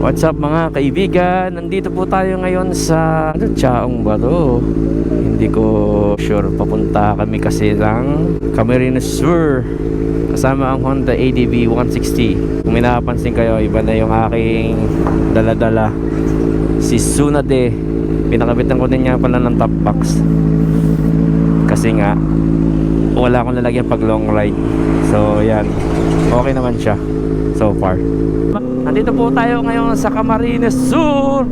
What's up mga kaibigan? Nandito po tayo ngayon sa Chaong ba to? Hindi ko sure. Papunta kami kasi lang Camarines Sur kasama ang Honda ADV 160. Kung may napansin kayo, iba na yung aking dala-dala, si Tsunade. Pinakabitan ko din niya pala ng top box kasi nga wala akong lalagyan pag long ride. So yan, okay naman siya so far. Nandito po tayo ngayon sa Camarines Sur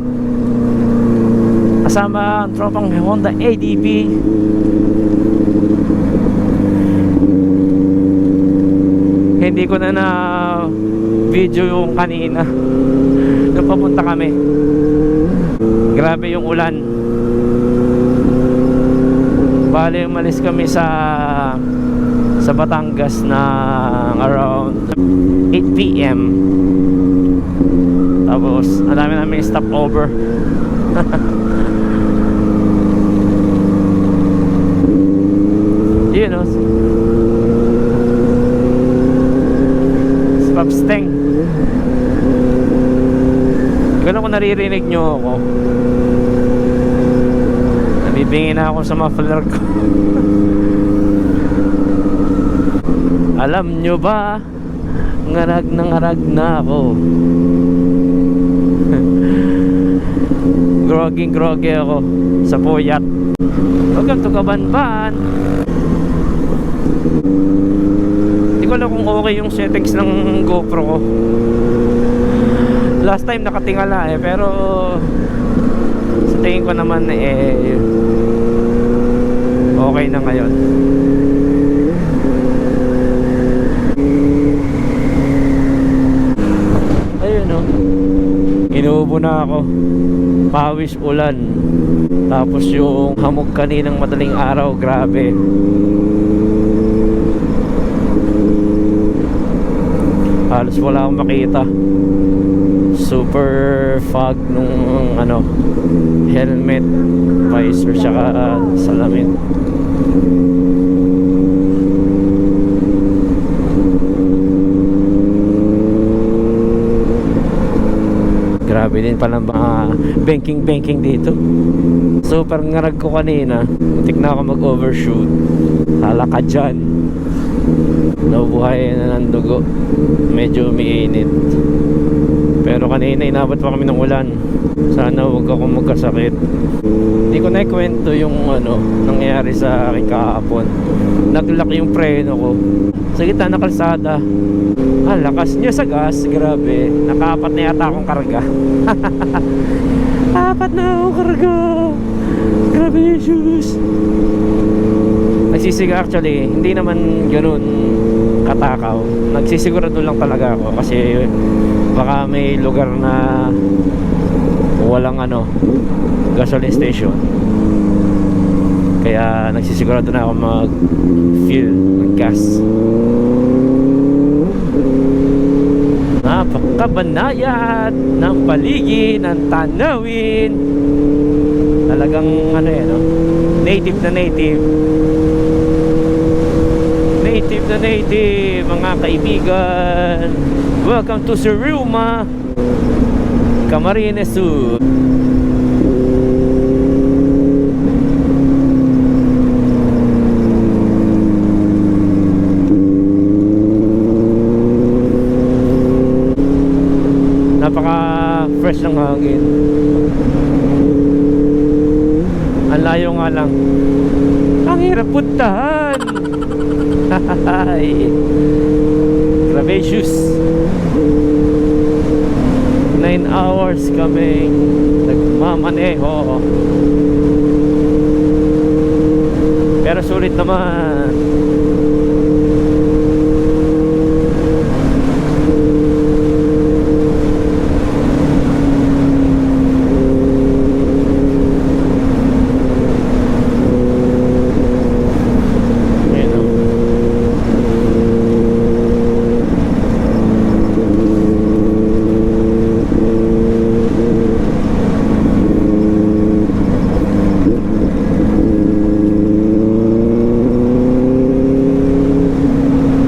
kasama ang tropang Honda ADV. Hindi ko na video yung kanina nung papunta kami. Grabe yung ulan. Bale umalis kami sa Batangas na around 8 PM. Tapos ang dami namin stopover. You know, Spapsteng. Hindi ko alam kung naririnig nyo ako. Nabibingin na ako sa muffler ko. Alam nyo ba, ngarag na ako. Groggy ako sa puyat. Welcome to Kabanban. Hindi ko alam kung okay yung settings ng GoPro ko. Last time nakatingala pero sa tingin ko naman okay na ngayon. Ayun o, inuubo na ako. Pawis, ulan. Tapos yung hamog kaninang madaling araw, grabe. Halos wala akong makita. Super fog nung helmet, visor, tsaka salamin. Grabe din pala mga banking dito. Super ngarag ko kanina. Muntik na ako mag-overshoot. Hala ka dyan. Nabubuhay na ng dugo. Medyo umiinit. Pero kanina inabot pa kami ng ulan. Sana huwag akong magkasakit. Hindi ko na ikwento yung nangyari sa akin kahapon. Naglock yung preno ko sa gitna ng kalsada. Lakas niya sa gas, grabe. Nakaapat na yata akong karga. Apat na akong karga. Grabe yung shoes. Nagsisiga actually, hindi naman ganun katakaw. Nagsisigurado lang talaga ako kasi baka may lugar na walang gasoline station. Kaya nagsisigurado na ako mag-fill ng gas. Napakabanayad ng paligid, ng tanawin. Talagang native na native. Native na native, mga kaibigan. Welcome to Suruma, Camarines Sur. Napaka-fresh ng hangin. Ang layo nga lang. Ang hirap puntahan. Gracious. 9 hours kami nagmamaneho. Pero sulit naman.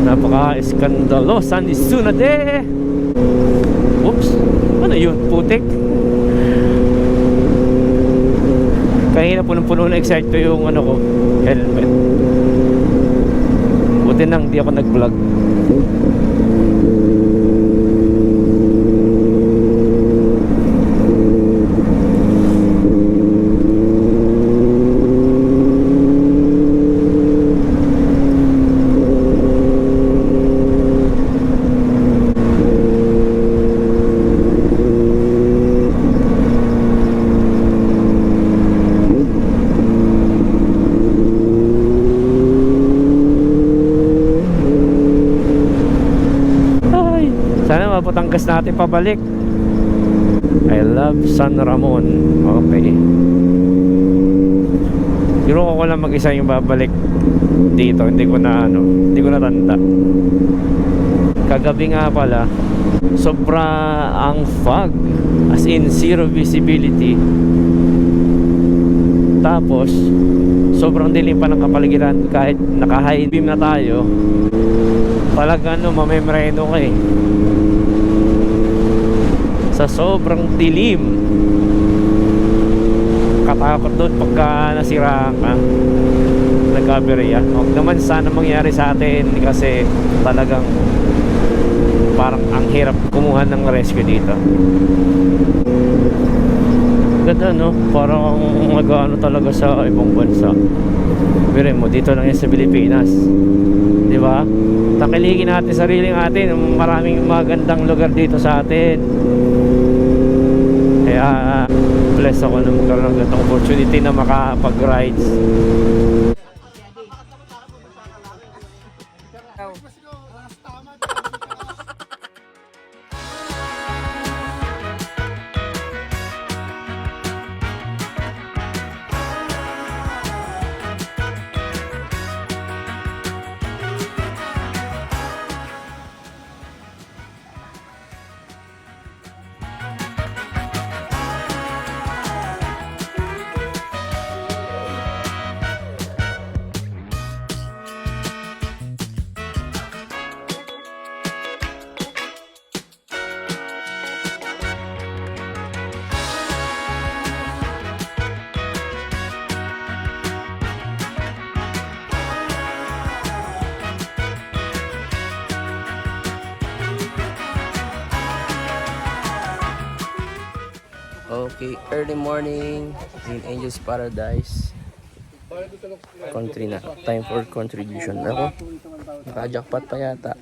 Napaka-skandalosa ni Tsunade. Oops, ano yun? Putik. Kanina punong-puno na eksakto yung ano ko, helmet. Buti nang di ako nag-vlog. Sana mapatanggas natin pabalik. I love San Ramon. Okay. Siguro ko lang mag-isa yung babalik dito. Hindi ko na tanda. Kagabi nga pala, sobra ang fog. As in zero visibility. Tapos sobrang dilim pa ng kapaligiran. Kahit naka-high beam na tayo, talaga mamemreno ka eh. Sa sobrang dilim, katakot doon pagka nasiraan ka, nagkaberya. Huwag naman sana mangyari sa atin kasi talagang parang ang hirap kumuha ng rescue dito. Ganda no, parang mag-ano talaga sa ibang bansa. Pero mo dito lang yan sa Pilipinas, di ba? Takiligin natin sarili natin, maraming magandang lugar dito sa atin. Kaya blessed ako na magkaroon ng ganitong opportunity na makapag-rides. Okay, early morning in Angel's Paradise. Country na. Time for contribution. Ako, naka-jackpot pa yata.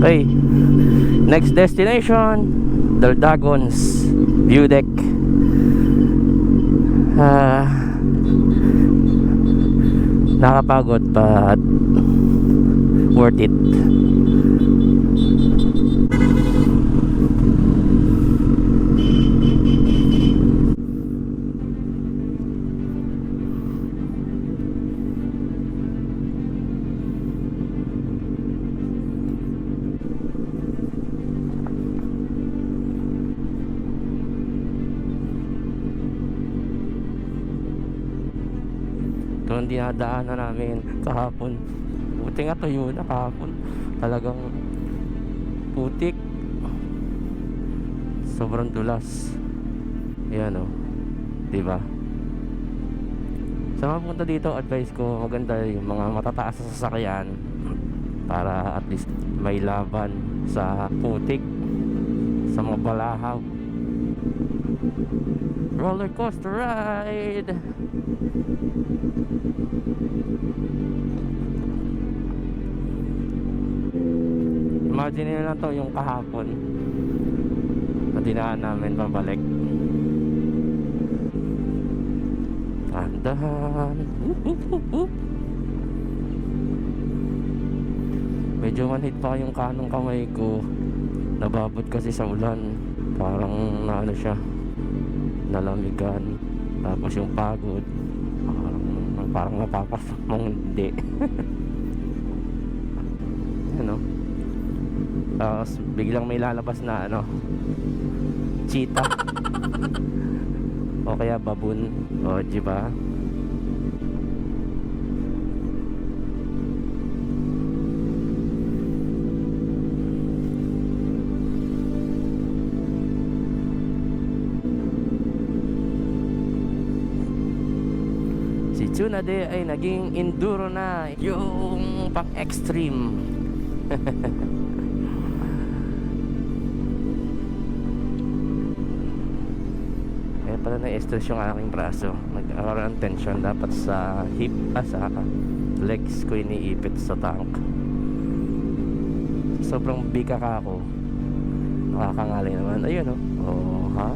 Okay, next destination, Daldagons View Deck. Nakapagod pa at worth it. Ito ang dinadaanan namin kahapon. Buti nga tuyo na kahapon. Talagang putik. Sobrang dulas. Yan o. Diba? Sa mga punta dito, advice ko, maganda yung mga matataas sa sasakyan para at least may laban sa putik, sa mga balahaw. Roller coaster ride. Imagine nyo lang to yung kahapon na dinaan namin pabalik. Tandahan. Medyo manhid pa yung kanong kamay ko. Nababot kasi sa ulan. Parang naano siya, nalamigan. Tapos yung pagod, parang mapapasok mong hindi. Ano? Tapos biglang may lalabas na cheetah o kaya baboon, o diba? Tsunade ay naging enduro na, yung pang extreme. Kaya pala na-stress yung aking braso. Nagkaroon ng tension dapat sa hip, sa legs ko, iniipit sa tank. Sobrang bika ka ako, nakakangalay naman. Ayun, oh, ha?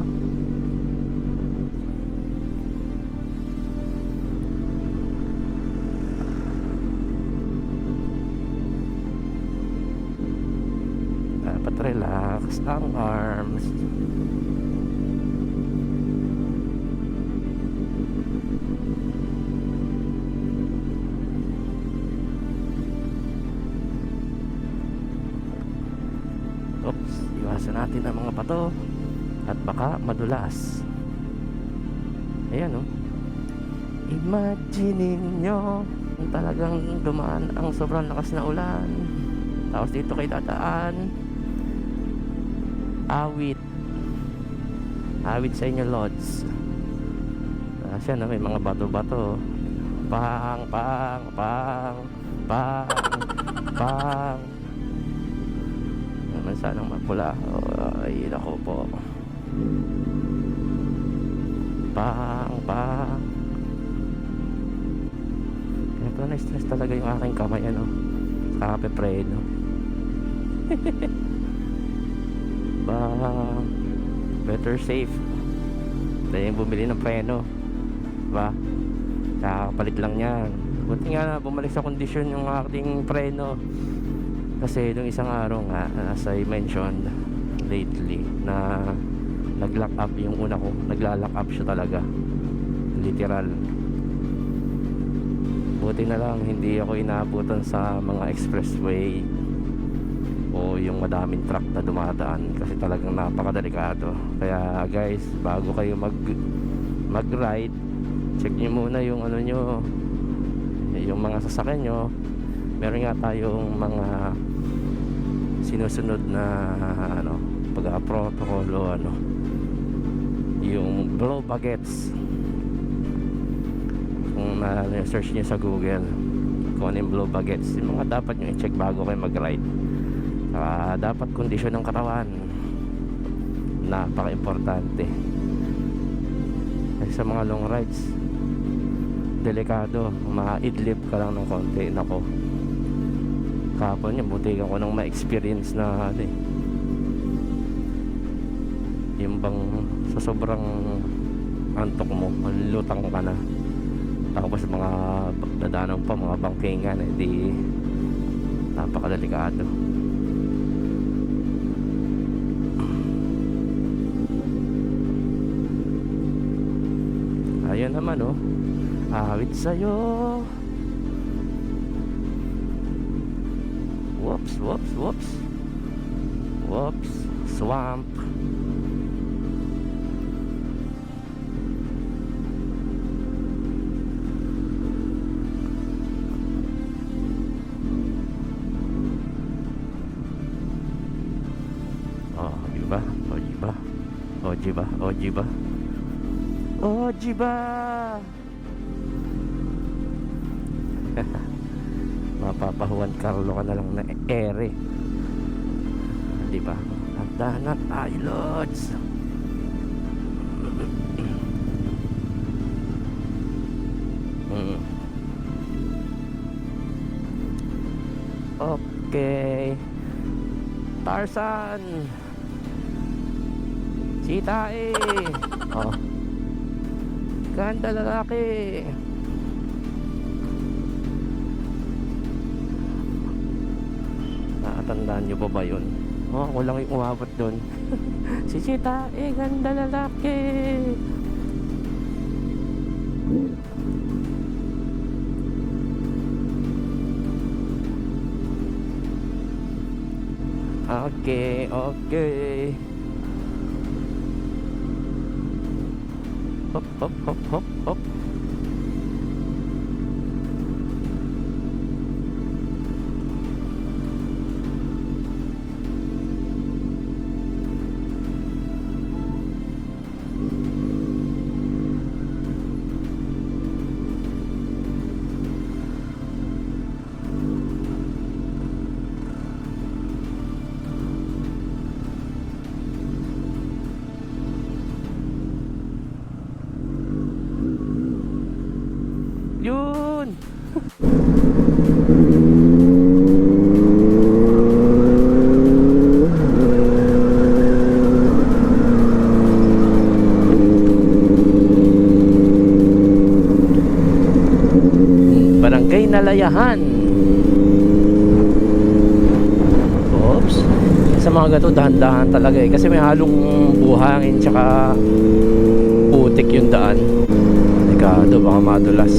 Dapat relax ang arms. Oops, iwasan natin ang mga bato at baka madulas. Ayan, oh. Imagine nyo talagang dumaan ang sobrang lakas na ulan, tapos dito kayo dadaan. Awit sa inyo, Lods. Siya na may mga bato-bato. Pang naman sanang mapula. Ay, nako po. Kaya pala na-stress talaga yung aking kamay, kakape-pray, better safe dahil yung bumili ng preno, diba? Kakapalit lang yan. Buti nga na bumalik sa kondisyon yung ating preno, kasi nung isang araw nga, as I mentioned lately, na nag-lock up yung una ko. Nagla-lock up siya talaga, literal. Buti na lang hindi ako inaabutan sa mga expressway o yung madaming truck na dumadaan, kasi talagang napakadelikado. Kaya guys, bago kayo mag-ride, check nyo muna yung yung mga sasakyan nyo. Meron nga tayong mga sinusunod na pag-protocolo, yung blow baguettes. Kung search nyo sa Google kung ano yung blow baguettes, yung mga dapat nyo i-check bago kayo mag-ride. Dapat kondisyon ng katawan, napaka-importante. Kasi sa mga long rides, delikado, ma-idlip ka lang ng konti. Nako, kahapon yung buti ko nang ma-experience na yung bang sa sobrang antok mo, lutang ka na, tapos mga dadanaw pa, mga bangkingan, di napakadelikado. Ayun naman, awit sa'yo. Whoops, swamp. Ojiba. Mapapahuan Carlo ka na lang na ere, diba? Handa na tayo, Lods. Okay, Tarzan, Sitae. Ganda lalaki. Nakatandaan nyo pa ba yun? Ako lang yung umabot dun. Si Sitae, ganda lalaki. Okay. Hop. Hinalayahan. Oops. Sa mga gato, dahan-dahan talaga eh. Kasi may halong buhangin tsaka putik yung daan. Delikado, baka madulas.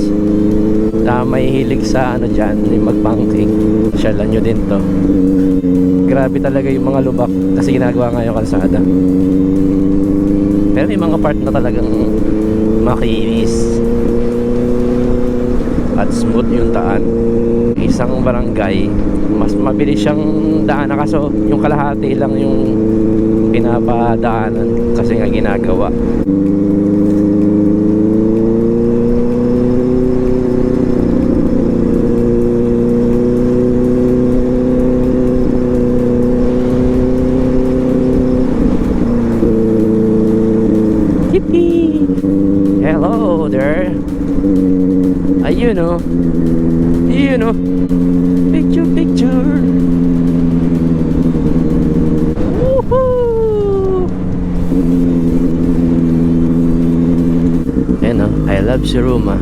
Na may hilig sa ano dyan, yung mag-banking. Syalan nyo din to. Grabe talaga yung mga lubak kasi ginagawa nga yung kalsada. Pero may mga part na talagang makinis at smooth yung daan. Isang barangay, mas mabilis siyang daan na, kaso yung kalahati lang yung pinapadaanan kasi nga ginagawa. Yippee! Hello there. Ayun o. Ayun o. Picture, picture. Woohoo! Ayun o. I love Shiruma.